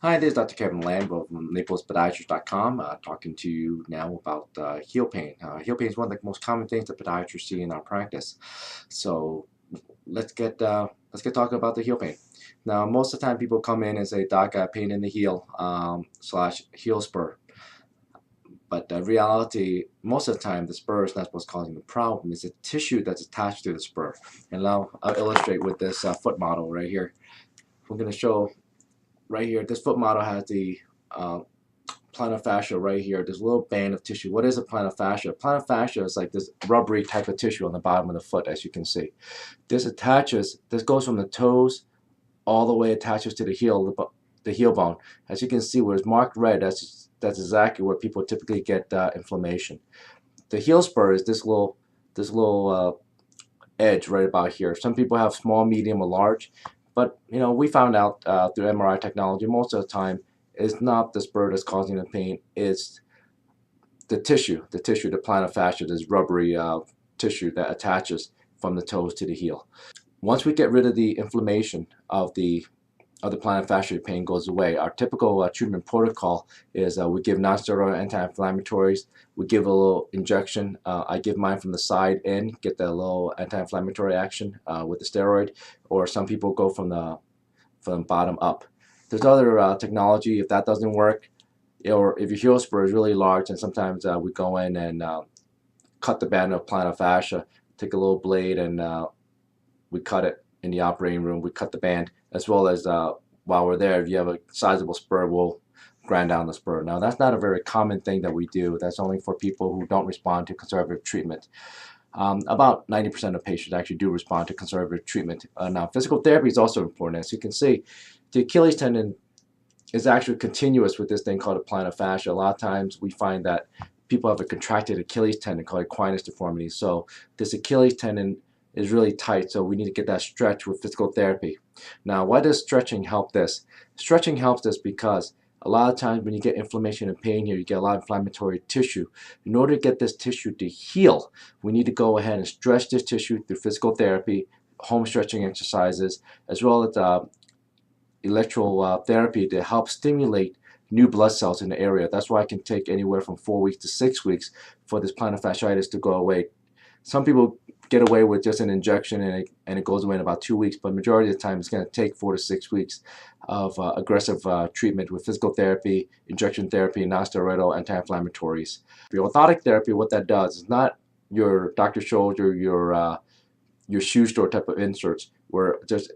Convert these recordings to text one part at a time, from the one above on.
Hi, this is Dr. Kevin Landville from NaplesPodiatrist.com, talking to you now about heel pain. Heel pain is one of the most common things that podiatrists see in our practice. So let's get talking about the heel pain. Now, most of the time, people come in and say, "Doc, I have pain in the heel slash heel spur." But the reality, most of the time, the spur is not what's causing the problem. It's a tissue that's attached to the spur. And now I'll illustrate with this foot model right here. We're going to show right here. This foot model has the uh, plantar fascia right here, this little band of tissue. What is a plantar fascia? Plantar fascia is like this rubbery type of tissue on the bottom of the foot, as you can see. This goes from the toes all the way attaches to the heel bone. As you can see, where it's marked red, that's exactly where people typically get inflammation. The heel spur is this little edge right about here. Some people have small, medium, or large, but we found out through MRI technology most of the time it's not the spur that's causing the pain. It's the plantar fascia, this rubbery tissue that attaches from the toes to the heel. Once we get rid of the inflammation of the plantar fascia, pain goes away. Our typical treatment protocol is we give nonsteroidal anti-inflammatories. We give a little injection. I give mine from the side in, get the little anti-inflammatory action with the steroid, or some people go from the bottom up. There's other technology if that doesn't work, or if your heel spur is really large, and sometimes we go in and cut the band of plantar fascia, take a little blade and we cut it in the operating room. We cut the band, as well as while we're there, if you have a sizable spur, we'll grind down the spur. Now, that's not a very common thing that we do. That's only for people who don't respond to conservative treatment. About 90% of patients actually do respond to conservative treatment. Now, physical therapy is also important. As you can see, the Achilles tendon is actually continuous with this thing called a plantar fascia. A lot of times we find that people have a contracted Achilles tendon called equinus deformity. So this Achilles tendon is really tight, so we need to get that stretch with physical therapy. Now, why does stretching help this? Stretching helps this because a lot of times when you get inflammation and pain here, you get a lot of inflammatory tissue. In order to get this tissue to heal, we need to go ahead and stretch this tissue through physical therapy, home stretching exercises, as well as electrotherapy to help stimulate new blood cells in the area. That's why it can take anywhere from 4 weeks to 6 weeks for this plantar fasciitis to go away. Some people get away with just an injection and it goes away in about 2 weeks, but majority of the time it's going to take 4 to 6 weeks of aggressive treatment with physical therapy, injection therapy, non-steroidal anti-inflammatories. The orthotic therapy, what that does is not your Dr. Scholl's or your shoe store type of inserts where it just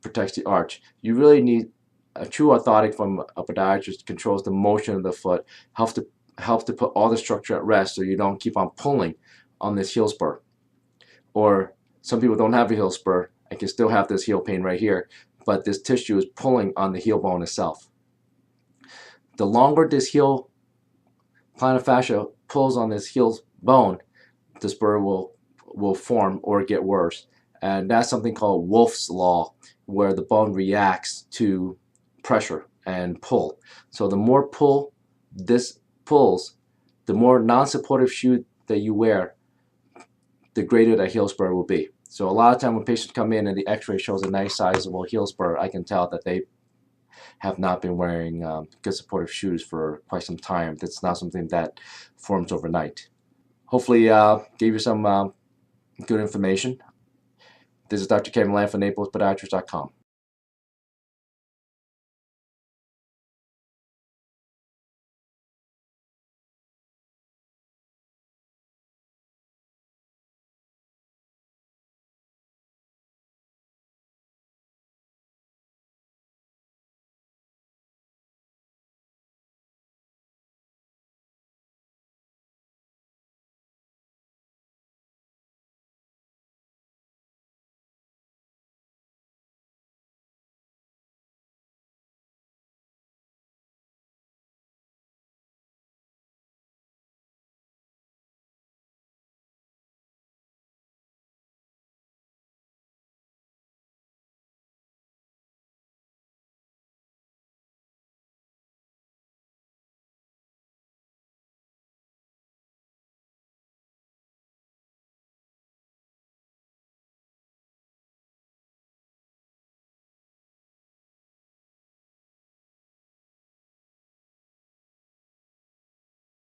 protects the arch. You really need a true orthotic from a podiatrist, controls the motion of the foot, helps to put all the structure at rest so you don't keep on pulling on this heel spur. Or some people don't have a heel spur and can still have this heel pain right here, but this tissue is pulling on the heel bone itself. The longer this heel plantar fascia pulls on this heel bone, the spur will form or get worse. And that's something called Wolff's Law, where the bone reacts to pressure and pull. So the more pull this pulls, the more non-supportive shoe that you wear, the greater the heel spur will be. So a lot of time when patients come in and the x-ray shows a nice sizable heel spur, I can tell that they have not been wearing good supportive shoes for quite some time. That's not something that forms overnight. Hopefully gave you some good information. This is Dr. Kevin Land from NaplesPodiatrist.com.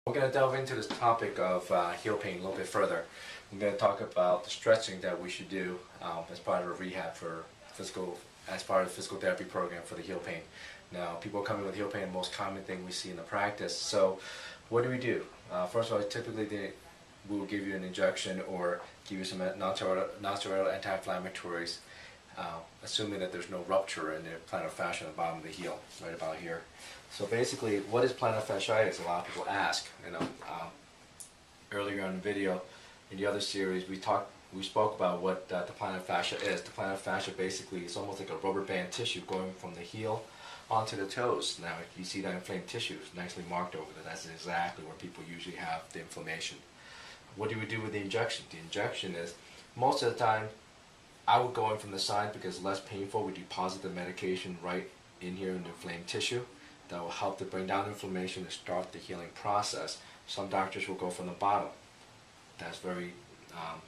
We're going to delve into this topic of heel pain a little bit further. I'm going to talk about the stretching that we should do as part of a rehab for as part of the physical therapy program for the heel pain. Now, people coming with heel pain, the most common thing we see in the practice. So, what do? First of all, typically we will give you an injection or give you some non-steroidal anti-inflammatories, assuming that there's no rupture in the plantar fascia at the bottom of the heel, right about here. So basically, what is plantar fasciitis? A lot of people ask. Earlier in the video, in the other series, we spoke about what the plantar fascia is. The plantar fascia basically is almost like a rubber band tissue going from the heel onto the toes. Now, if you see that inflamed tissue, it's nicely marked over there. That's exactly where people usually have the inflammation. What do we do with the injection? The injection is, most of the time, I would go in from the side because it's less painful. We deposit the medication right in here in the inflamed tissue. That will help to bring down inflammation and start the healing process. Some doctors will go from the bottom. That's very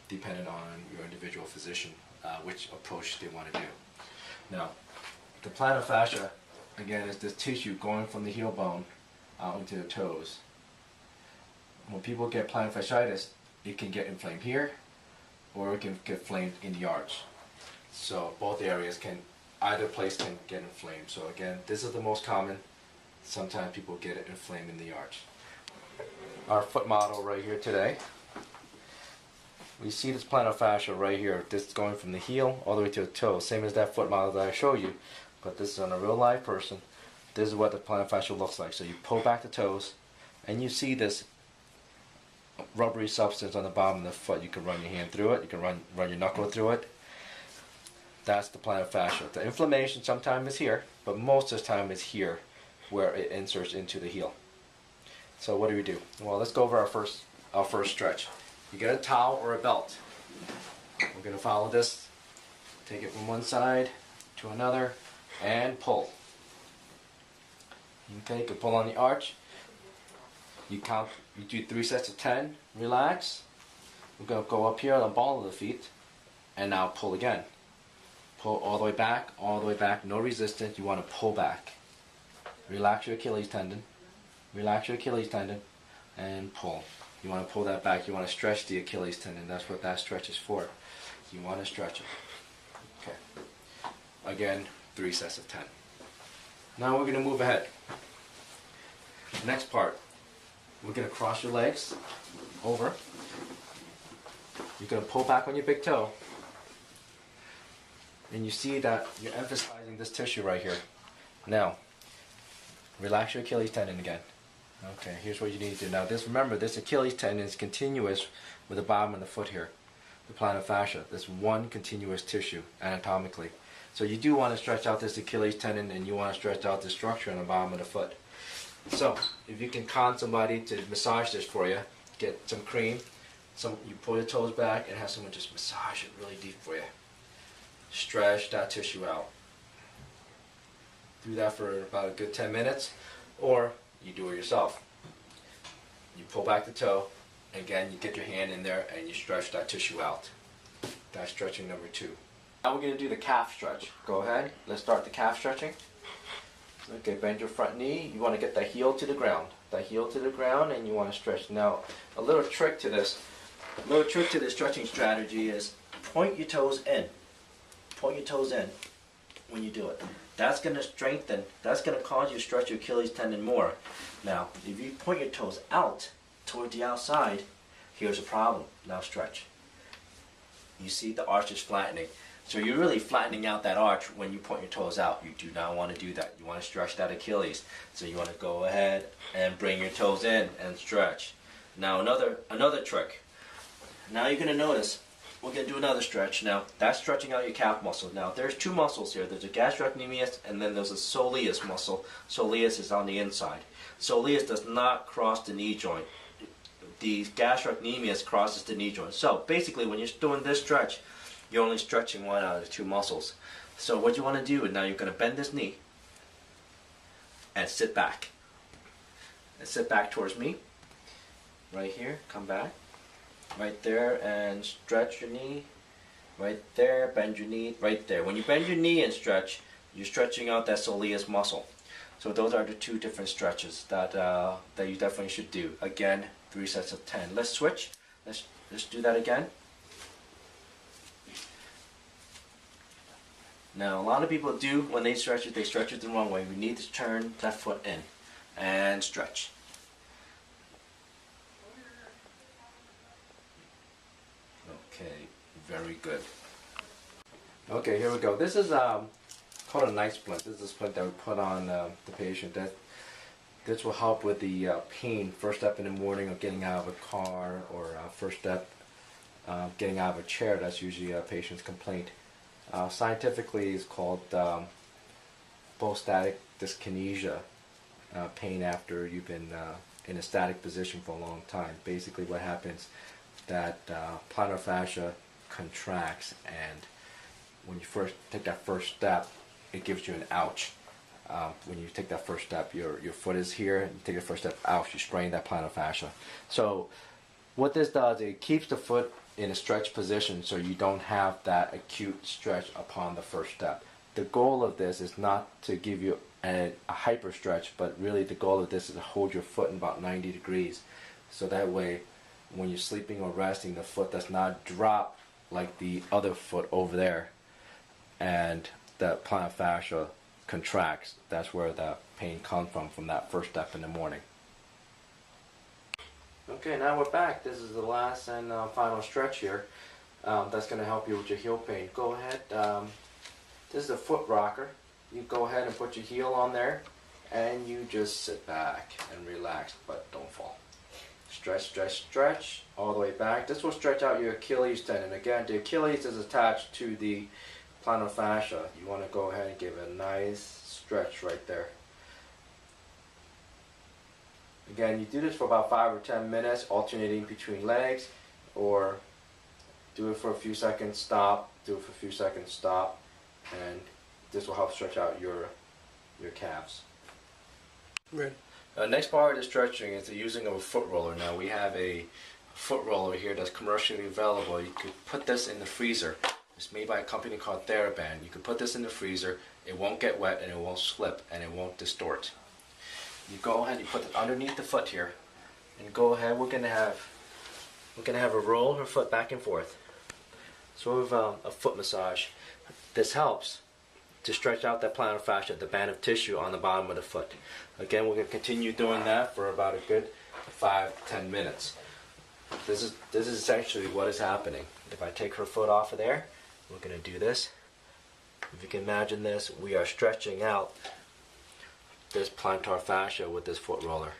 dependent on your individual physician, which approach they want to do. Now, the plantar fascia, again, is this tissue going from the heel bone out into the toes. When people get plantar fasciitis, it can get inflamed here, or it can get inflamed in the arch. So both areas either place can get inflamed. So again, this is the most common. Sometimes people get it inflamed in the arch. Our foot model right here today. We see this plantar fascia right here. This is going from the heel all the way to the toe. Same as that foot model that I showed you. But this is on a real live person. This is what the plantar fascia looks like. So you pull back the toes and you see this rubbery substance on the bottom of the foot. You can run your hand through it. You can run your knuckle through it. That's the plantar fascia. The inflammation sometimes is here, but most of the time it's here where it inserts into the heel. So what do? Well, let's go over our first stretch. You get a towel or a belt. We're going to follow this. Take it from one side to another and pull. Okay, you can pull on the arch. You do 3 sets of 10. Relax. We're going to go up here on the ball of the feet and now pull again. Pull all the way back, no resistance. You want to pull back. Relax your Achilles tendon, and pull. You want to pull that back. You want to stretch the Achilles tendon. That's what that stretch is for. You want to stretch it. Okay. Again, 3 sets of 10. Now we're going to move ahead. Next part, we're going to cross your legs over. You're going to pull back on your big toe. And you see that you're emphasizing this tissue right here. Now, relax your Achilles tendon again. Okay, here's what you need to do. Now remember, this Achilles tendon is continuous with the bottom of the foot here, the plantar fascia. This one continuous tissue anatomically. So you do want to stretch out this Achilles tendon and you want to stretch out the structure on the bottom of the foot. So, if you can con somebody to massage this for you, get some cream, you pull your toes back and have someone just massage it really deep for you. Stretch that tissue out. Do that for about a good 10 minutes, or you do it yourself. You pull back the toe, again you get your hand in there and you stretch that tissue out. That's stretching number 2. Now we're going to do the calf stretch. Go ahead, let's start the calf stretching. Okay, bend your front knee. You want to get the heel to the ground. And you want to stretch. Now, a little trick to this stretching strategy is point your toes in. Point your toes in when you do it. That's going to strengthen, that's going to cause you to stretch your Achilles tendon more. Now, if you point your toes out toward the outside, here's a problem. Now stretch. You see the arch is flattening. So you're really flattening out that arch when you point your toes out. You do not want to do that. You want to stretch that Achilles. So you want to go ahead and bring your toes in and stretch. Now another trick. Now you're going to notice, we're going to do another stretch. Now, that's stretching out your calf muscle. Now, there's 2 muscles here. There's a gastrocnemius and then there's a soleus muscle. Soleus is on the inside. Soleus does not cross the knee joint. The gastrocnemius crosses the knee joint. So, basically, when you're doing this stretch, you're only stretching one out of the 2 muscles. So, what you want to do is now you're going to bend this knee and sit back. And sit back towards me. Right here. Come back. Right there, and stretch your knee. Right there, bend your knee. Right there. When you bend your knee and stretch, you're stretching out that soleus muscle. So those are the two different stretches that that you definitely should do. Again, 3 sets of 10. Let's switch. Let's do that again. Now, a lot of people do, when they stretch it the wrong way. We need to turn that foot in and stretch. Okay, very good. Okay, here we go. This is called a night splint. This is a splint that we put on the patient. This will help with the pain. First step in the morning of getting out of a car, or first step getting out of a chair. That's usually a patient's complaint. Scientifically, it's called post-static dyskinesia, pain after you've been in a static position for a long time. Basically, what happens that plantar fascia contracts, and when you first take that first step, it gives you an ouch. When you take that first step, your foot is here, and you take the first step, ouch, you strain that plantar fascia. So what this does, it keeps the foot in a stretch position so you don't have that acute stretch upon the first step. The goal of this is not to give you a hyper stretch, but really the goal of this is to hold your foot in about 90 degrees. So that way, when you're sleeping or resting, the foot does not drop like the other foot over there, and the plantar fascia contracts. That's where the pain comes from that first step in the morning. Okay, now we're back. This is the last and final stretch here. That's going to help you with your heel pain. Go ahead. This is a foot rocker. You go ahead and put your heel on there, and you just sit back and relax, but don't fall. Stretch, stretch, stretch all the way back. This will stretch out your Achilles tendon. Again, the Achilles is attached to the plantar fascia. You want to go ahead and give it a nice stretch right there. Again, you do this for about 5 or 10 minutes, alternating between legs, or do it for a few seconds, stop, do it for a few seconds, stop, and this will help stretch out your calves. Right. Next part of the stretching is the using of a foot roller. Now we have a foot roller here that's commercially available. You could put this in the freezer. It's made by a company called TheraBand. You can put this in the freezer. It won't get wet, and it won't slip, and it won't distort. You go ahead, you put it underneath the foot here, and go ahead. We're gonna have her roll her foot back and forth, sort of a foot massage. This helps to stretch out that plantar fascia, the band of tissue on the bottom of the foot. Again, we're gonna continue doing that for about a good 5-10 minutes. This is essentially what is happening. If I take her foot off of there, we're gonna do this. If you can imagine this, we are stretching out this plantar fascia with this foot roller.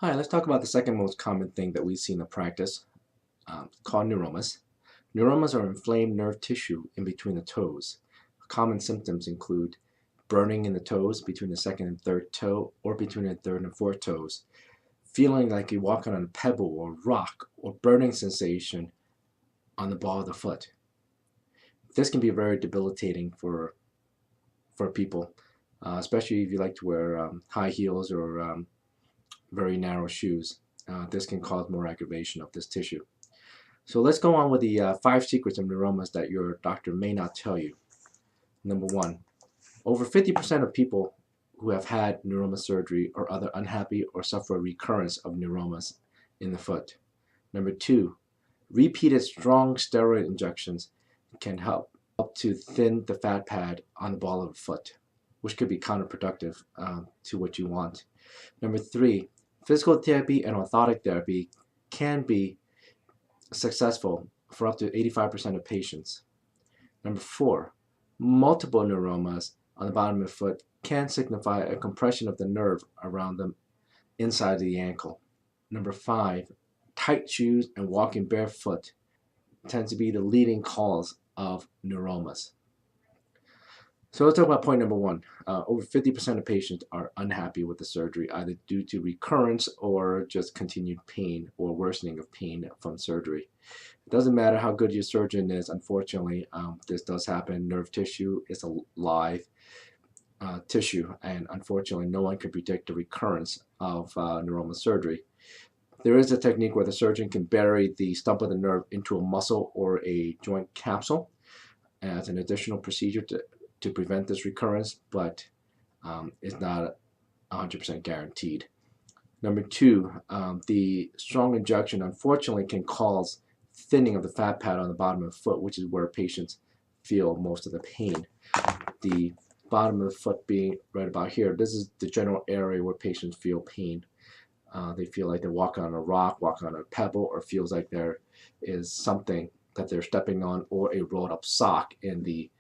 Hi, let's talk about the second most common thing that we see in the practice, called neuromas. Neuromas are inflamed nerve tissue in between the toes. Common symptoms include burning in the toes between the second and third toe, or between the third and fourth toes, feeling like you're walking on a pebble or rock, or burning sensation on the ball of the foot. This can be very debilitating for people, especially if you like to wear high heels or very narrow shoes. This can cause more aggravation of this tissue. So let's go on with the 5 secrets of neuromas that your doctor may not tell you. Number 1, over 50% of people who have had neuroma surgery are either unhappy or suffer a recurrence of neuromas in the foot. Number 2, Repeated strong steroid injections can help to thin the fat pad on the ball of the foot, which could be counterproductive to what you want. Number three, physical therapy and orthotic therapy can be successful for up to 85% of patients. Number four, multiple neuromas on the bottom of the foot can signify a compression of the nerve around the inside of the ankle. Number five, tight shoes and walking barefoot tends to be the leading cause of neuromas. So let's talk about point number one. Over 50% of patients are unhappy with the surgery, either due to recurrence or just continued pain or worsening of pain from surgery. It doesn't matter how good your surgeon is, unfortunately, this does happen. Nerve tissue is a live tissue, and unfortunately, no one can predict the recurrence of neuroma surgery. There is a technique where the surgeon can bury the stump of the nerve into a muscle or a joint capsule as an additional procedure to prevent this recurrence, but it's not 100% guaranteed. Number two, the strong injection unfortunately can cause thinning of the fat pad on the bottom of the foot, which is where patients feel most of the pain. The bottom of the foot being right about here, this is the general area where patients feel pain. They feel like they're walking on a rock, walking on a pebble, or feels like there is something that they're stepping on, or a rolled up sock in the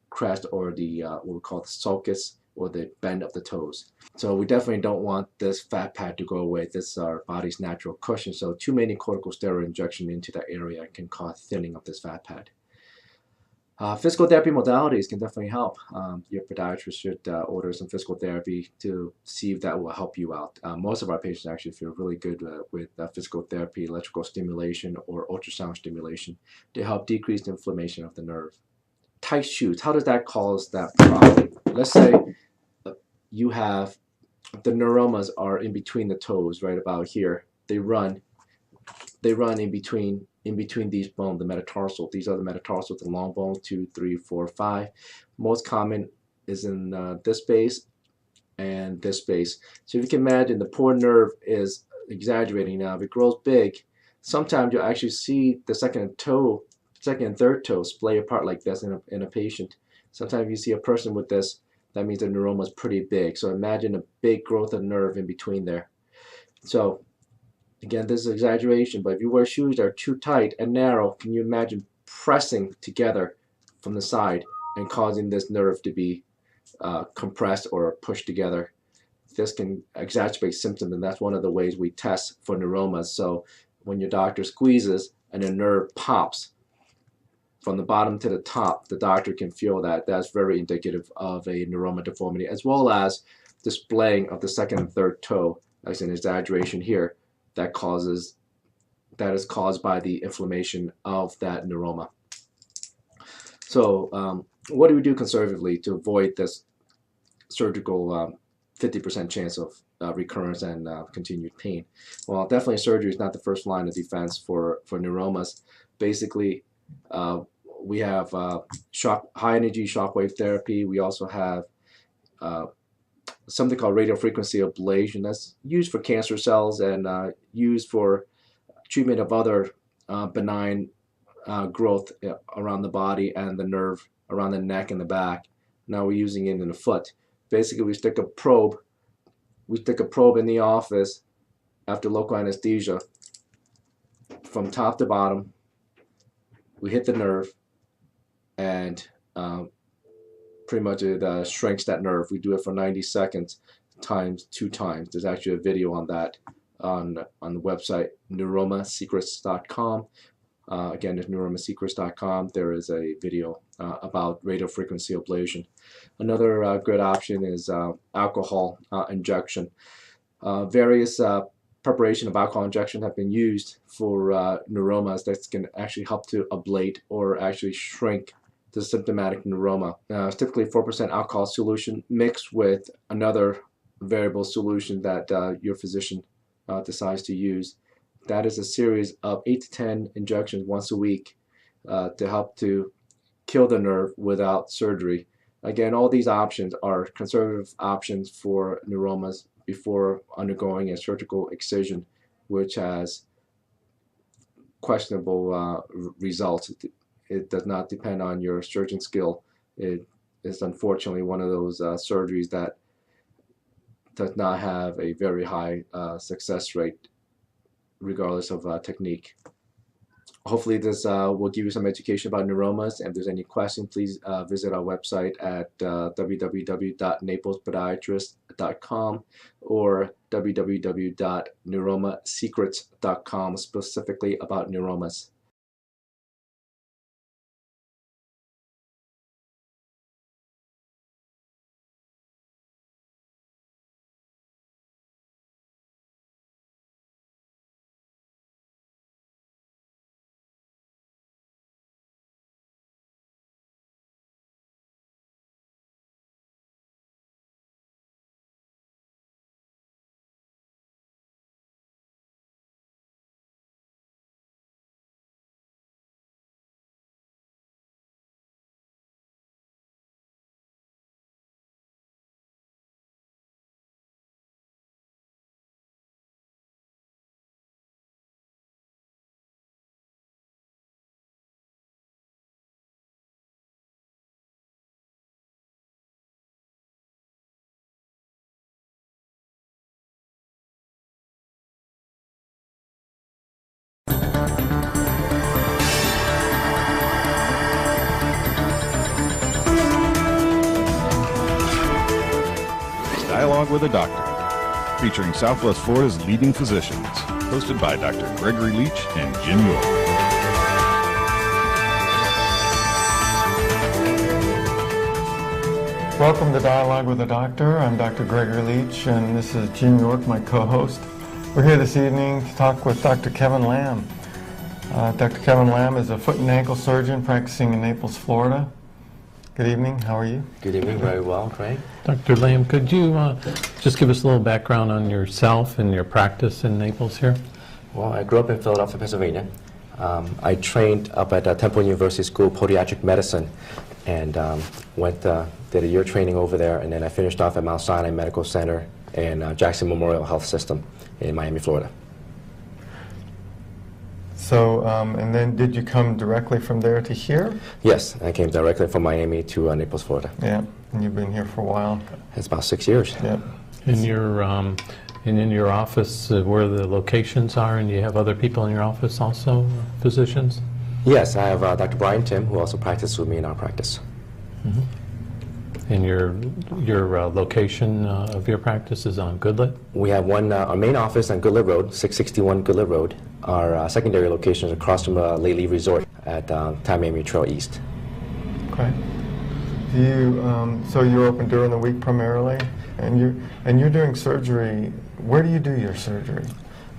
crest or the what we call the sulcus or the bend of the toes. So we definitely don't want this fat pad to go away. This is our body's natural cushion. So too many corticosteroid injection into that area can cause thinning of this fat pad. Physical therapy modalities can definitely help. Your podiatrist should order some physical therapy to see if that will help you out. Most of our patients actually feel really good with physical therapy, electrical stimulation, or ultrasound stimulation to help decrease the inflammation of the nerve. Tight shoes, how does that cause that problem? Let's say you have the neuromas are in between the toes, right about here. They run in between these bones, the metatarsal. These are the metatarsals, the long bone, 2, 3, 4, 5. Most common is in this space and this space. So if you can imagine, the poor nerve is exaggerating now. If it grows big, sometimes you'll actually see the second and third toe splay apart like this in a patient. Sometimes you see a person with this, that means the neuroma is pretty big. So imagine a big growth of nerve in between there. So again, this is exaggeration, but if you wear shoes that are too tight and narrow, can you imagine pressing together from the side and causing this nerve to be compressed or pushed together? This can exacerbate symptoms, and that's one of the ways we test for neuromas. So when your doctor squeezes and a nerve pops from the bottom to the top, the doctor can feel that. That's very indicative of a neuroma deformity, as well as displaying of the second and third toe, as an exaggeration here, that is caused by the inflammation of that neuroma. So what do we do conservatively to avoid this surgical 50% chance of recurrence and continued pain? Well, definitely surgery is not the first line of defense for neuromas. Basically, we have high energy shockwave therapy. We also have something called radiofrequency ablation that's used for cancer cells and used for treatment of other benign growth around the body and the nerve around the neck and the back. Now we're using it in the foot. Basically, we stick a probe in the office after local anesthesia from top to bottom. We hit the nerve, and pretty much it shrinks that nerve. We do it for 90 seconds times 2 times. There's actually a video on that on the website neuromasecrets.com. Again, it's neuromasecrets.com. There is a video about radiofrequency ablation. Another good option is alcohol injection. Various preparation of alcohol injection have been used for neuromas that can actually help to ablate or actually shrink the symptomatic neuroma. It's typically 4% alcohol solution mixed with another variable solution that your physician decides to use. That is a series of 8 to 10 injections once a week to help to kill the nerve without surgery. Again, all these options are conservative options for neuromas before undergoing a surgical excision, which has questionable results. It does not depend on your surgeon skill. It is unfortunately one of those surgeries that does not have a very high success rate, regardless of technique. Hopefully this will give you some education about neuromas. And if there's any questions, please visit our website at www.napleспodiatrist.com or www.neuromasecrets.com, specifically about neuromas. Dialogue with a Doctor, featuring Southwest Florida's leading physicians, hosted by Dr. Gregory Leach and Jim York. Welcome to Dialogue with a Doctor. I'm Dr. Gregory Leach, and this is Jim York, my co-host. We're here this evening to talk with Dr. Kevin Lamb. Dr. Kevin Lamb is a foot and ankle surgeon practicing in Naples, Florida. Good evening. How are you? Good evening. Very well, Craig. Dr. Lamb, could you just give us a little background on yourself and your practice in Naples here? Well, I grew up in Philadelphia, Pennsylvania. I trained up at Temple University School of Podiatric Medicine and did a year training over there, and then I finished off at Mount Sinai Medical Center and Jackson Memorial Health System in Miami, Florida. So, and then did you come directly from there to here? Yes, I came directly from Miami to Naples, Florida. Yeah, and you've been here for a while. It's about 6 years. Yeah. In your and in your office, where the locations are, and you have other people in your office also, physicians? Yes, I have Dr. Brian Tim, who also practices with me in our practice. Mm-hmm. And your location of your practice is on Goodlet? We have our main office on Goodlet Road, 661 Goodlet Road. Our secondary location is across from Lely Resort at Tamiami Trail East. Okay. Do you, so you're open during the week primarily, and you're doing surgery. Where do you do your surgery?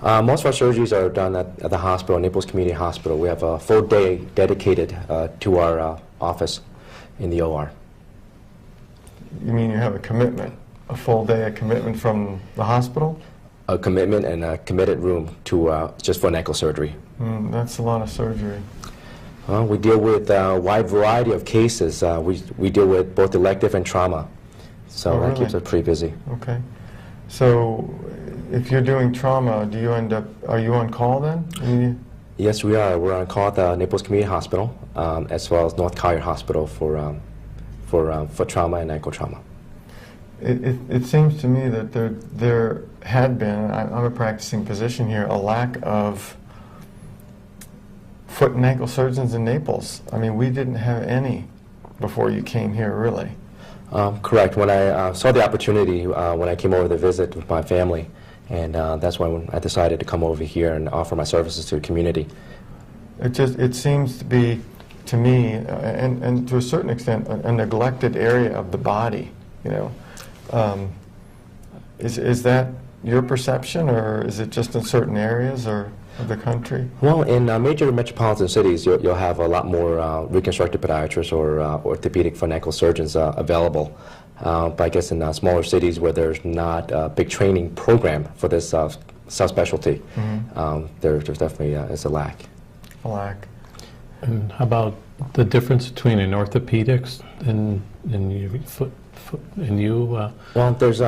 Most of our surgeries are done at the hospital, Naples Community Hospital. We have a full day dedicated to our office in the OR. You mean you have a commitment, a full day of commitment from the hospital? A commitment and a committed room to just for an ankle surgery. That's a lot of surgery. We deal with a wide variety of cases. We deal with both elective and trauma, so that keeps us pretty busy. Okay. So if you're doing trauma, do you are you on call then? Yes, we are. We're on call at the Naples Community Hospital, as well as North Collier Hospital for trauma and ankle trauma. It seems to me that there had been, I'm a practicing physician here, a lack of foot and ankle surgeons in Naples. I mean, we didn't have any before you came here, really. Correct. When I saw the opportunity, when I came over to visit with my family, and that's when I decided to come over here and offer my services to the community. It seems to be, to me, and to a certain extent, a neglected area of the body, you know. Is that your perception, or is it just in certain areas or of the country? Well, in major metropolitan cities, you'll have a lot more reconstructive podiatrists or orthopedic foot and ankle surgeons available. But I guess in smaller cities where there's not a big training program for this subspecialty, there's definitely is a lack. A lack. And how about the difference between an orthopedics and your foot and you? Well, there's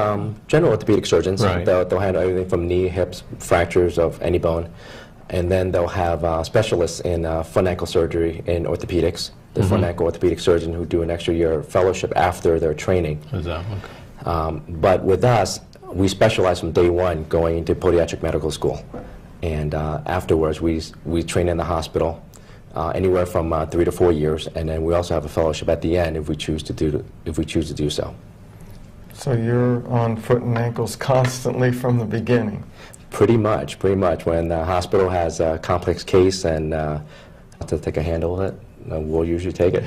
general orthopedic surgeons. Right. They'll handle everything from knee, hips, fractures of any bone. And then they'll have specialists in foot and ankle surgery and orthopedics, the foot and ankle orthopedic surgeon who do an extra year fellowship after their training. Is that okay? But with us, we specialize from day one going into podiatric medical school. And afterwards, we train in the hospital anywhere from 3 to 4 years, and then we also have a fellowship at the end if we choose to do so. So you're on foot and ankles constantly from the beginning. Pretty much. When the hospital has a complex case and to take a handle of it, we'll usually take it.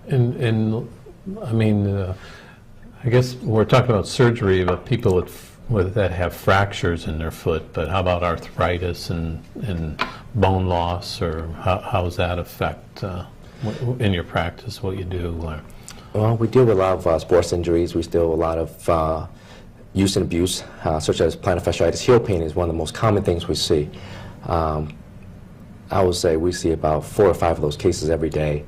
And I mean, I guess we're talking about surgery, but people that have fractures in their foot, but how about arthritis and bone loss, or how does that affect in your practice what you do? Well, we deal with a lot of sports injuries. We deal with a lot of use and abuse, such as plantar fasciitis. Heel pain is one of the most common things we see. I would say we see about 4 or 5 of those cases every day.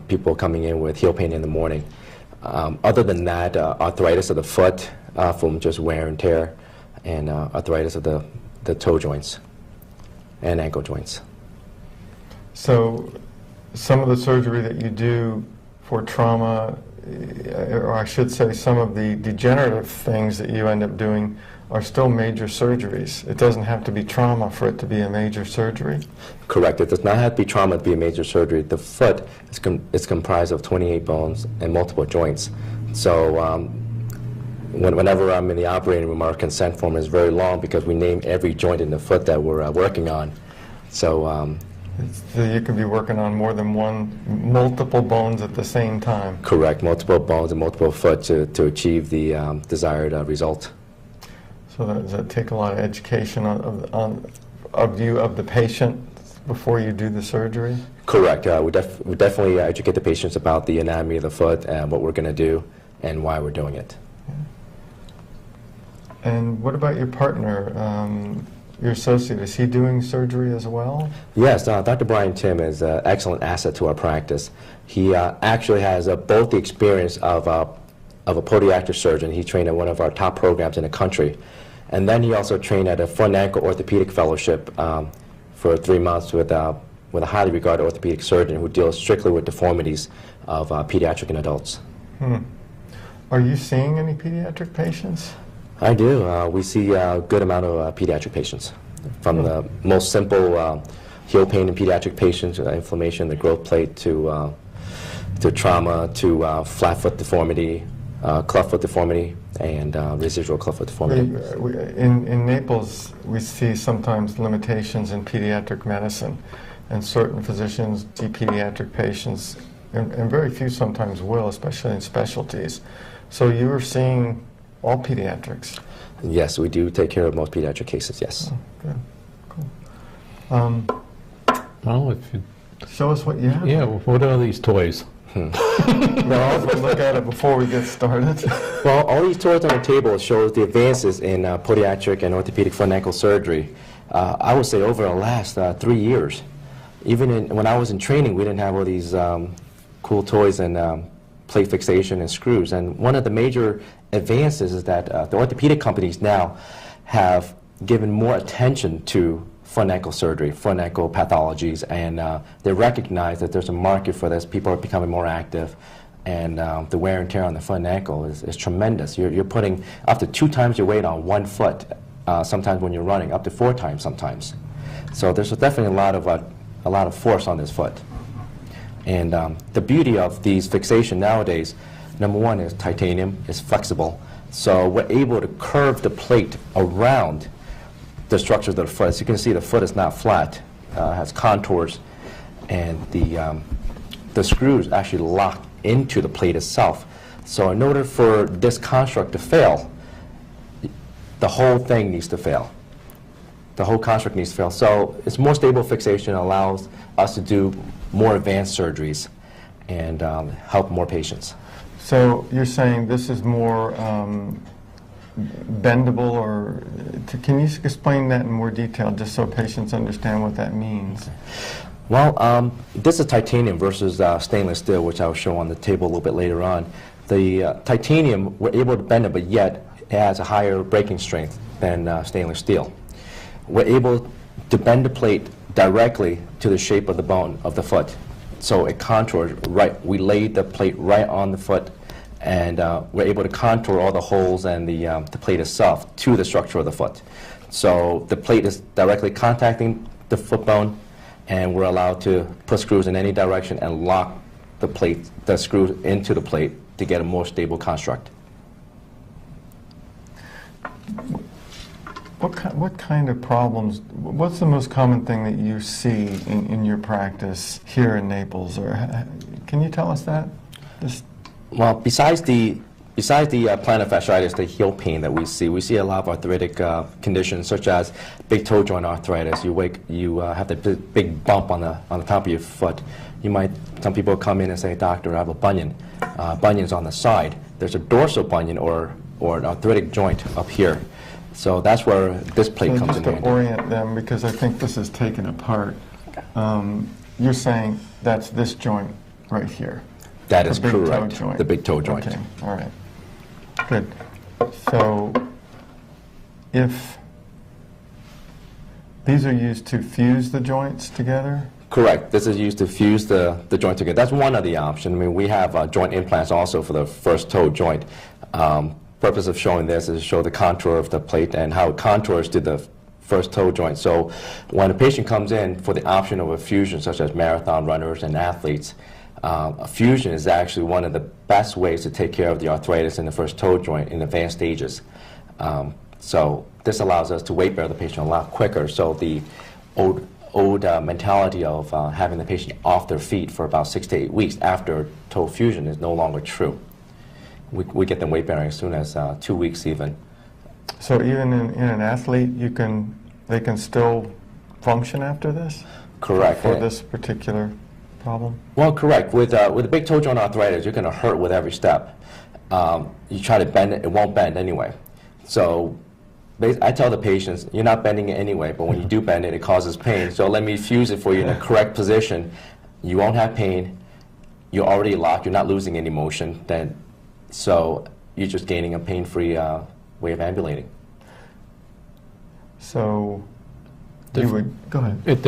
People coming in with heel pain in the morning. Other than that, arthritis of the foot from just wear and tear, and arthritis of the toe joints and ankle joints. So some of the surgery that you do for trauma, or I should say some of the degenerative things that you end up doing are still major surgeries. It doesn't have to be trauma for it to be a major surgery? Correct. It does not have to be trauma to be a major surgery. The foot is comprised of 28 bones and multiple joints. So whenever I'm in the operating room, our consent form is very long because we name every joint in the foot that we're working on. So you could be working on more than multiple bones at the same time. Correct. Multiple bones and multiple foot to achieve the desired result. So does that take a lot of education of the patient before you do the surgery? Correct. We definitely educate the patients about the anatomy of the foot and what we're going to do and why we're doing it. And what about your partner, your associate? Is he doing surgery as well? Yes, Dr. Brian Tim is an excellent asset to our practice. He actually has both the experience of a podiatric surgeon. He trained at one of our top programs in the country. And then he also trained at a foot and ankle orthopedic fellowship for 3 months with a highly regarded orthopedic surgeon who deals strictly with deformities of pediatric and adults. Are you seeing any pediatric patients? I do. We see a good amount of pediatric patients, from the most simple heel pain in pediatric patients, inflammation in the growth plate, to trauma, to flat foot deformity, cleft foot deformity, and residual cleft foot deformity. In Naples, we see sometimes limitations in pediatric medicine, and certain physicians see pediatric patients, and very few sometimes will, especially in specialties. So you're seeing all pediatrics? Yes, we do take care of most pediatric cases, yes. Oh, good. Cool. Well, if you... Show us what you have. Yeah, what are these toys? No, let's look at it before we get started. Well, all these toys on the table shows the advances in podiatric and orthopedic foot and ankle surgery. I would say over the last 3 years. Even when I was in training, we didn't have all these cool toys and plate fixation and screws. And one of the major advances is that the orthopedic companies now have given more attention to foot and ankle surgery, foot and ankle pathologies, and they recognize that there's a market for this. People are becoming more active, and the wear and tear on the foot and ankle is tremendous. You're putting up to 2 times your weight on one foot, sometimes when you're running, up to 4 times sometimes. So there's definitely a lot of force on this foot. And the beauty of these fixation nowadays, number one is titanium, is flexible. So we're able to curve the plate around the structure of the foot. As you can see, the foot is not flat, has contours, and the screws actually lock into the plate itself. So in order for this construct to fail, the whole thing needs to fail. The whole construct needs to fail. So it's more stable fixation, allows us to do more advanced surgeries and help more patients. So you're saying this is more bendable, or can you explain that in more detail, just so patients understand what that means? Well, this is titanium versus stainless steel, which I'll show on the table a little bit later on. The titanium, we're able to bend it, but yet it has a higher breaking strength than stainless steel. We're able to bend the plate directly to the shape of the bone of the foot. So it contours right. We laid the plate right on the foot, and we're able to contour all the holes and the plate itself to the structure of the foot. So the plate is directly contacting the foot bone, and we're allowed to put screws in any direction and lock the plate, the screws into the plate to get a more stable construct. What kind of problems, what's the most common thing that you see in your practice here in Naples? Or can you tell us that? Well, besides the plantar fasciitis, the heel pain that we see a lot of arthritic conditions such as big toe joint arthritis. You have the big bump on the top of your foot. Some people come in and say, "Doctor, I have a bunion. Bunion's on the side. There's a dorsal bunion or an arthritic joint up here." So that's where this plate comes in handy. Just to orient them, because I think this is taken apart, you're saying that's this joint right here. That is correct. The big toe joint. The big toe joint. Okay, all right. Good. So if these are used to fuse the joints together? Correct. This is used to fuse the joint together. That's one of the options. I mean, we have joint implants also for the first toe joint. Purpose of showing this is to show the contour of the plate and how it contours to the first toe joint. So when a patient comes in for the option of a fusion, such as marathon runners and athletes, a fusion is actually one of the best ways to take care of the arthritis in the first toe joint in advanced stages. So this allows us to weight bear the patient a lot quicker. So the old mentality of having the patient off their feet for about 6 to 8 weeks after toe fusion is no longer true. We get them weight bearing as soon as 2 weeks even. So even in an athlete, they can still function after this? Correct. For this particular problem? Well, correct. With the big toe joint arthritis, you're going to hurt with every step. You try to bend it, it won't bend anyway. So I tell the patients, you're not bending it anyway, but when you do bend it, it causes pain. So let me fuse it for you in the correct position. You won't have pain. You're already locked. You're not losing any motion. So you're just gaining a pain-free way of ambulating. So you would go ahead. At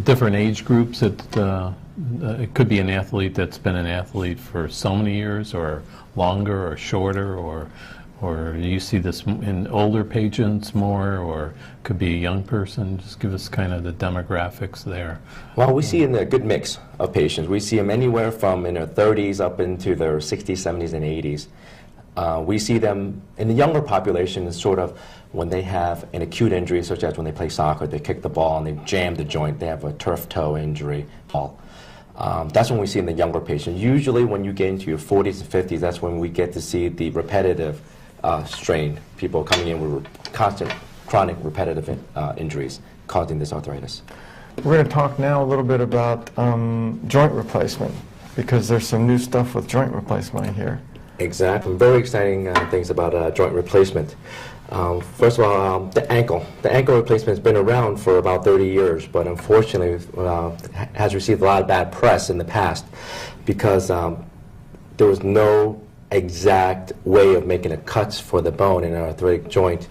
different age groups, it could be an athlete that's been an athlete for so many years, or longer, or shorter, or you see this in older patients more, or could be a young person. Just give us kind of the demographics there. Well, we see in a good mix of patients. We see them anywhere from in their 30s up into their 60s, 70s, and 80s. We see them in the younger population is sort of when they have an acute injury, such as when they play soccer, they kick the ball and they jam the joint, they have a turf toe injury. That's when we see in the younger patients. Usually when you get into your 40s and 50s, that's when we get to see the repetitive strain, people coming in with constant chronic repetitive injuries causing this arthritis. We're going to talk now a little bit about joint replacement, because there's some new stuff with joint replacement I hear. Exactly. Very exciting things about joint replacement. First of all, the ankle. The ankle replacement has been around for about 30 years, but unfortunately has received a lot of bad press in the past because there was no exact way of making a cuts for the bone in an arthritic joint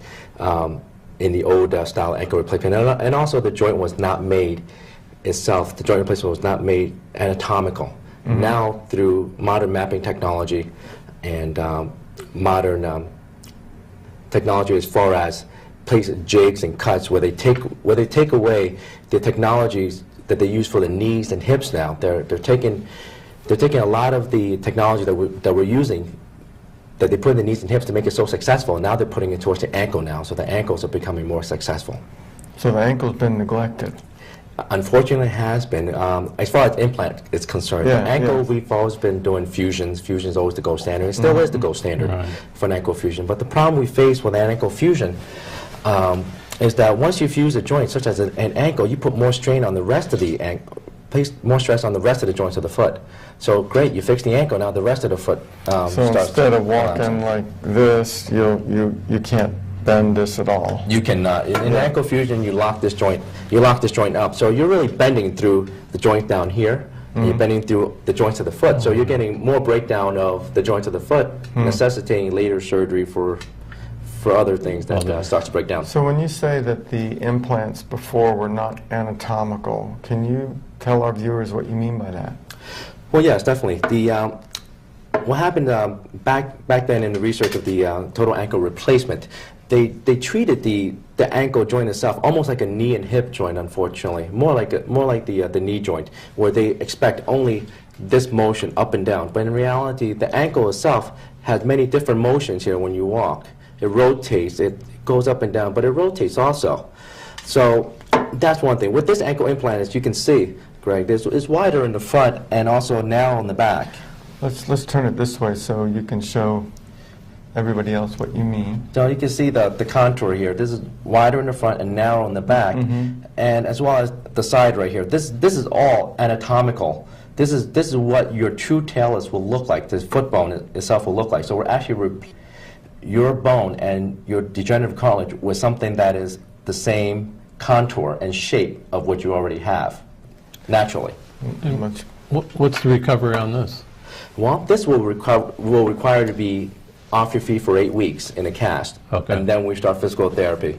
in the old style ankle replacement. And also the joint was not made itself, the joint replacement was not made anatomical. Mm-hmm. Now through modern mapping technology and modern technology as far as place jigs and cuts where they take away the technologies that they use for the knees and hips now. They're taking a lot of the technology that we're using, that they put in the knees and hips to make it so successful, and now they're putting it towards the ankle now, so the ankles are becoming more successful. So the ankle's been neglected? Unfortunately, it has been. As far as implant is concerned, yeah, the ankle, yes. We've always been doing fusions. Fusion is always the gold standard. It still is the gold standard for an ankle fusion. But the problem we face with an ankle fusion is that once you fuse a joint, such as an ankle, you put more strain on the rest of the ankle, place more stress on the rest of the joints of the foot. So great, you fix the ankle, now the rest of the foot starts. So instead of walking like this, you can't bend this at all. You cannot. In ankle fusion, you lock this joint up. So you're really bending through the joint down here, and you're bending through the joints of the foot. So you're getting more breakdown of the joints of the foot, necessitating later surgery for for other things that starts to break down. So when you say that the implants before were not anatomical, can you tell our viewers what you mean by that? Well, yes, definitely. What happened back then in the research of the total ankle replacement, they treated the ankle joint itself almost like a knee and hip joint, unfortunately, more like the knee joint, where they expect only this motion up and down. But in reality, the ankle itself has many different motions here when you walk. It rotates, it goes up and down, but it rotates also. So that's one thing. With this ankle implant, as you can see, Greg, it's wider in the front and also narrow in the back. Let's turn it this way so you can show everybody else what you mean. So you can see the contour here. This is wider in the front and narrow in the back, and as well as the side right here. This is all anatomical. This is what your true talus will look like. This foot bone itself will look like. So we're actually your bone and your degenerative cartilage with something that is the same contour and shape of what you already have naturally. What's the recovery on this? Well, this will require to be off your feet for 8 weeks in a cast, and then we start physical therapy.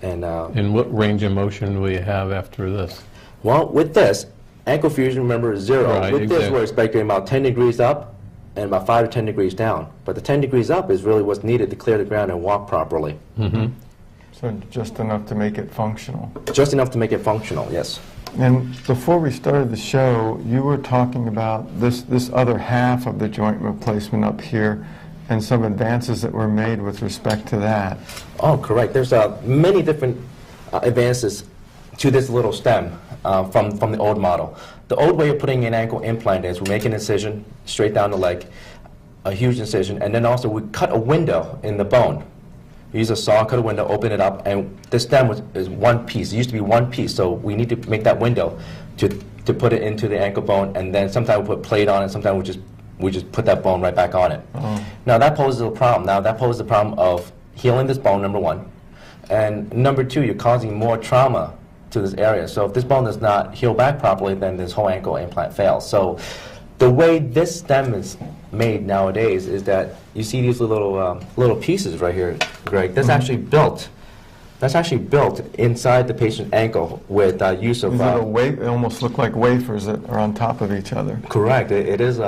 And what range of motion will you have after this? Well, with this, ankle fusion, remember, is 0. Right, with exactly. this, we're expecting about 10 degrees up and about 5 to 10 degrees down. But the 10 degrees up is really what's needed to clear the ground and walk properly. So just enough to make it functional. Just enough to make it functional, yes. And before we started the show, you were talking about this other half of the joint replacement up here and some advances that were made with respect to that. Oh, correct. There's many different advances to this little stem from the old model. The old way of putting an ankle implant is we make an incision straight down the leg, a huge incision, and then also we cut a window in the bone. We use a saw, cut a window, open it up, and the stem is one piece. It used to be one piece, so we need to make that window to put it into the ankle bone, and then sometimes we put plate on it, sometimes we just put that bone right back on it. Now that poses a problem. Now that poses the problem of healing this bone, number one, and number two, you're causing more trauma to this area. So if this bone does not heal back properly, then this whole ankle implant fails. So the way this stem is made nowadays is that you see these little pieces right here, Greg. That's actually built. That's actually built inside the patient's ankle with use of. It almost look like wafers that are on top of each other. Correct. It is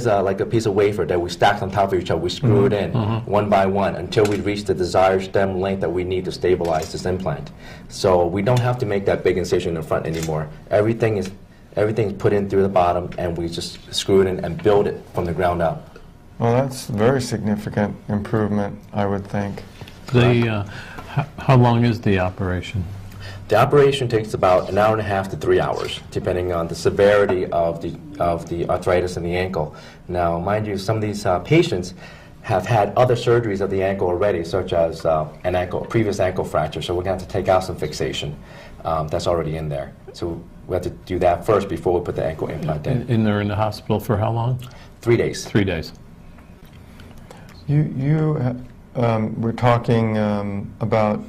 like a piece of wafer that we stack on top of each other. We screw it in one by one until we reach the desired stem length that we need to stabilize this implant. So we don't have to make that big incision in the front anymore. Everything's put in through the bottom, and we just screw it in and build it from the ground up. Well, that's a very significant improvement, I would think. How long is the operation? The operation takes about an hour and a half to 3 hours, depending on the severity of the arthritis in the ankle. Now, mind you, some of these patients have had other surgeries of the ankle already, such as previous ankle fracture, so we're going to have to take out some fixation that's already in there. So we have to do that first before we put the ankle implant in. And they're in the hospital for how long? 3 days. 3 days. You were talking about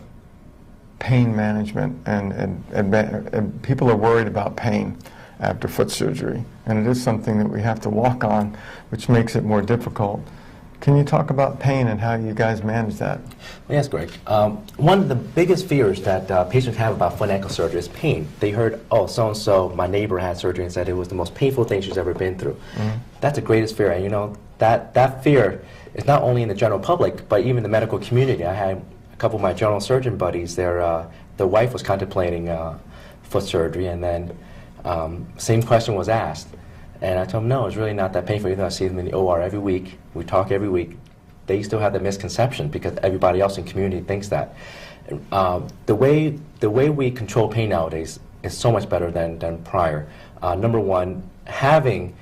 pain management, and people are worried about pain after foot surgery, and it is something that we have to walk on, which makes it more difficult. Can you talk about pain and how you guys manage that? Yes, Greg. One of the biggest fears that patients have about foot and ankle surgery is pain. They heard, oh, so-and-so, my neighbor had surgery and said it was the most painful thing she's ever been through. That's the greatest fear, and you know, that fear is not only in the general public, but even the medical community. I had a couple of my general surgeon buddies, their wife was contemplating foot surgery, and then same question was asked. And I told them, no, it's really not that painful. Even though I see them in the OR every week, we talk every week, they still have the misconception because everybody else in the community thinks that. The way we control pain nowadays is so much better than prior. Number one, having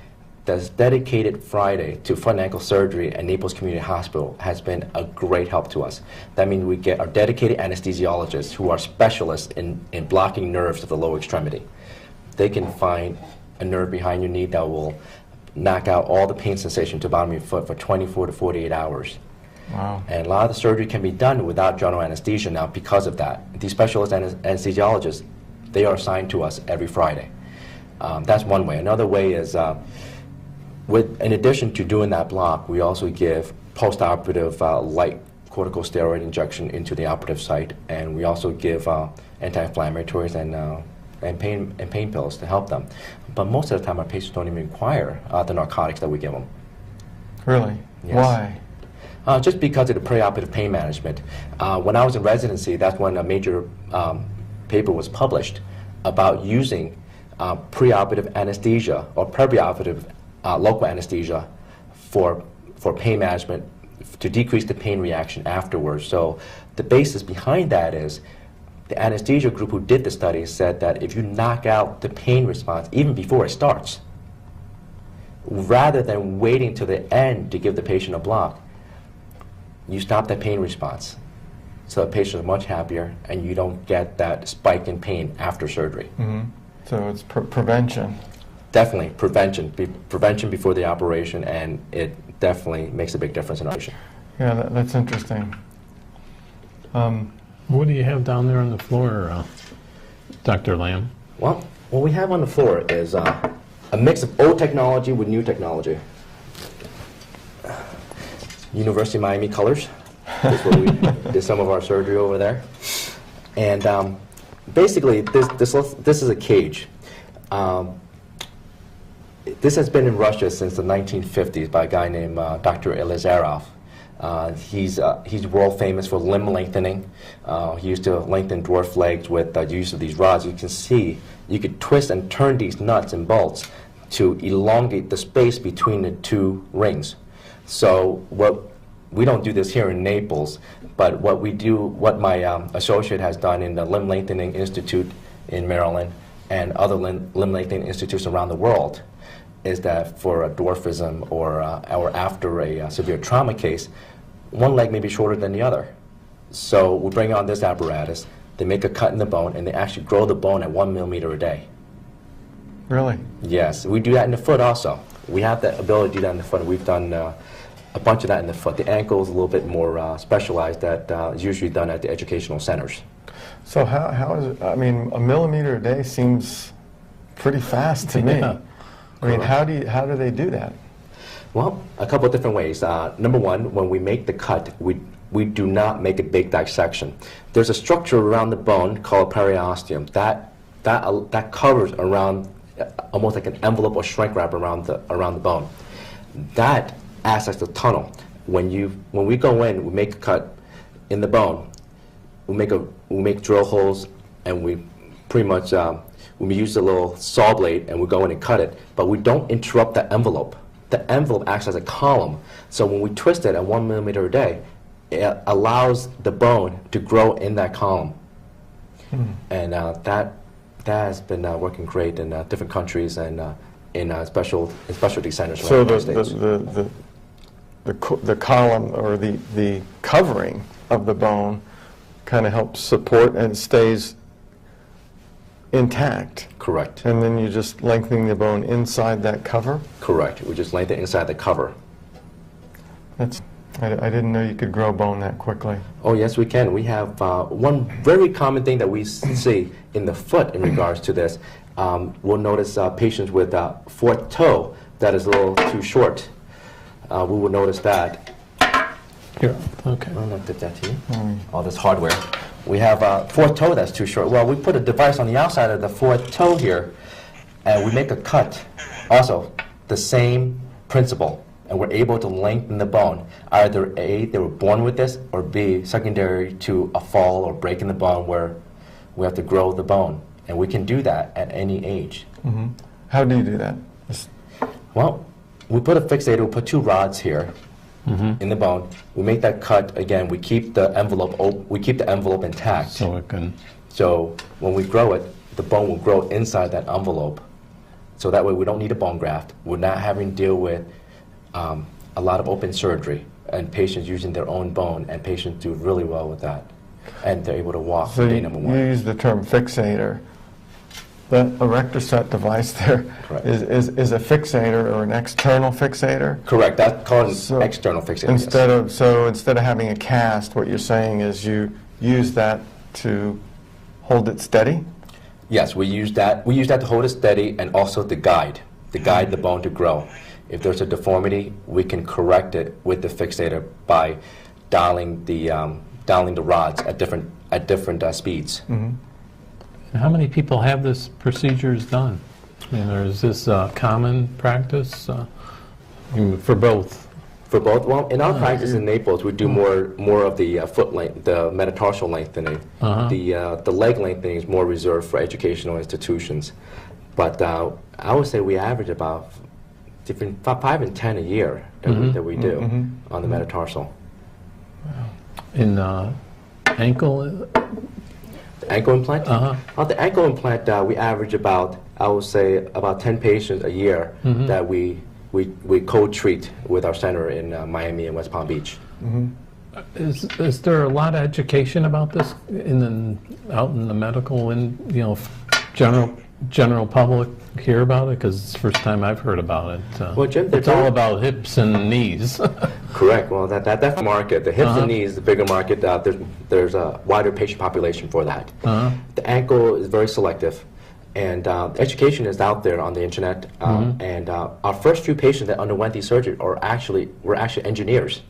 this dedicated Friday to foot and ankle surgery at Naples Community Hospital has been a great help to us. That means we get our dedicated anesthesiologists who are specialists in blocking nerves of the lower extremity. They can find a nerve behind your knee that will knock out all the pain sensation to the bottom of your foot for 24 to 48 hours. Wow. And a lot of the surgery can be done without general anesthesia now because of that. These specialist anesthesiologists, they are assigned to us every Friday. That's one way. Another way is, in addition to doing that block, we also give post-operative light corticosteroid injection into the operative site, and we also give anti-inflammatories and pain pills to help them. But most of the time, our patients don't even require the narcotics that we give them. Really? Yes. Why? Just because of the preoperative pain management. When I was in residency, that's when a major paper was published about using preoperative anesthesia or perioperative local anesthesia for pain management to decrease the pain reaction afterwards. So the basis behind that is the anesthesia group who did the study said that if you knock out the pain response even before it starts, rather than waiting till the end to give the patient a block, you stop that pain response. So the patient is much happier and you don't get that spike in pain after surgery. Mm-hmm. So it's prevention. Definitely prevention. Prevention before the operation, and it definitely makes a big difference in our patient. Yeah, that's interesting. What do you have down there on the floor, Dr. Lamb? Well, what we have on the floor is a mix of old technology with new technology. University of Miami colors. That's where we did some of our surgery over there. And basically, this is a cage. This has been in Russia since the 1950s by a guy named Dr. Elizarov. He's world famous for limb lengthening. He used to lengthen dwarf legs with the use of these rods. You can see, you could twist and turn these nuts and bolts to elongate the space between the two rings. So we don't do this here in Naples, but what my associate has done in the Limb Lengthening Institute in Maryland and other limb lengthening institutes around the world is that for a dwarfism or after a severe trauma case, one leg may be shorter than the other. So we bring on this apparatus, they make a cut in the bone, and they actually grow the bone at 1 millimeter a day. Really? Yes, we do that in the foot also. We have the ability to do that in the foot. We've done a bunch of that in the foot. The ankle is a little bit more specialized. That is usually done at the educational centers. So how is it, I mean, 1 millimeter a day seems pretty fast to me. Yeah. I mean, how do they do that? Well, a couple of different ways. Number one, when we make the cut, we do not make a big dissection. There's a structure around the bone called periosteum that covers around almost like an envelope or shrink wrap around the bone. That acts as a tunnel. When we go in, we make a cut in the bone. We make drill holes, and we pretty much we use a little saw blade and we go in and cut it, but we don't interrupt the envelope. The envelope acts as a column. So when we twist it at 1 millimeter a day, it allows the bone to grow in that column. And that has been working great in different countries and in specialty centers around the United States. The column or the covering of the bone kind of helps support and stays intact. Correct. And then you're just lengthening the bone inside that cover? Correct. We just lengthen inside the cover. I didn't know you could grow bone that quickly. Oh, yes, we can. We have one very common thing that we see in the foot in regards to this. We'll notice patients with fourth toe that is a little too short. We will notice that. Here, okay. I'm going to dip that to you. All this hardware. We have a fourth toe that's too short. Well, we put a device on the outside of the fourth toe here, and we make a cut. Also, the same principle, and we're able to lengthen the bone. Either A, they were born with this, or B, secondary to a fall or break in the bone where we have to grow the bone. And we can do that at any age. Mm-hmm. How do you do that? Well, we put a fixator, we put two rods here. In the bone, we make that cut again. We keep the envelope intact. So it can. So when we grow it, the bone will grow inside that envelope. So that way, we don't need a bone graft. We're not having to deal with a lot of open surgery and patients using their own bone. And patients do really well with that, and they're able to walk. So day number one. You use the term fixator. That erector set device there is a fixator or an external fixator? Correct. That's called an external fixator. Instead of having a cast, what you're saying is you use that to hold it steady? Yes, we use that. We use that to hold it steady and also to guide the bone to grow. If there's a deformity, we can correct it with the fixator by dialing the rods at different speeds. And how many people have this procedures done? I mean, or is this common practice for both? For both, well, in our practice in Naples, we do more of the foot length, the metatarsal lengthening. The leg lengthening is more reserved for educational institutions. But I would say we average about 5 and 10 a year that we do on the metatarsal. In ankle? The ankle implant? On the ankle implant, we average about, I would say, about 10 patients a year that we co-treat with our center in Miami and West Palm Beach. Is there a lot of education about this out in the medical and general public hear about it? Because it's the first time I've heard about it. Well, Jim, it's all about hips and knees. Correct. Well, that's the market. The hips and knees, the bigger market. There's a wider patient population for that. The ankle is very selective. And education is out there on the internet. And our first few patients that underwent these surgeries were actually engineers.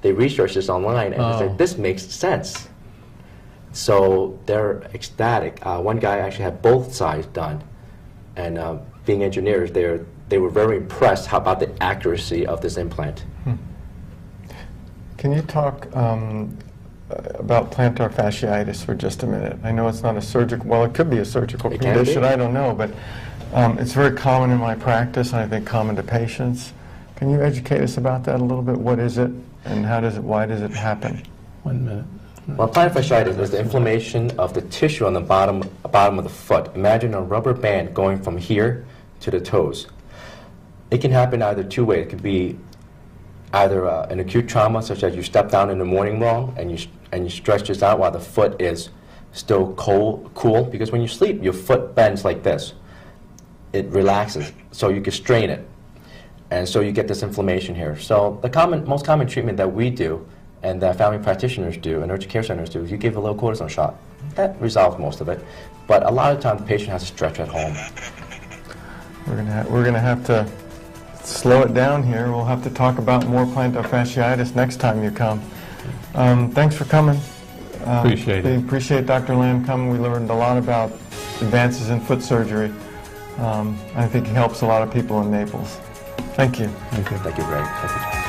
They researched this online and they said, this makes sense. So they're ecstatic. One guy actually had both sides done. And being engineers, they were very impressed about the accuracy of this implant. Can you talk about plantar fasciitis for just a minute? I know it's not a surgical, well, it could be a surgical condition, I don't know, but it's very common in my practice, and I think common to patients. Can you educate us about that a little bit? What is it, and why does it happen? 1 minute. Well, plantar fasciitis is the inflammation of the tissue on the bottom of the foot. Imagine a rubber band going from here to the toes. It can happen either two ways. It could be either an acute trauma, such as you step down in the morning wrong and you stretch this out while the foot is still cool, because when you sleep, your foot bends like this. It relaxes, so you can strain it. And so you get this inflammation here. So the most common treatment that we do and that family practitioners do and urgent care centers do is you give a low cortisone shot. That resolves most of it. But a lot of times the patient has to stretch at home. We're gonna have to slow it down here. We'll have to talk about more plantar fasciitis next time you come. Thanks for coming. Appreciate it. We appreciate Dr. Lamb coming. We learned a lot about advances in foot surgery. I think he helps a lot of people in Naples. Thank you. Thank you. Thank you, Greg. Thank you.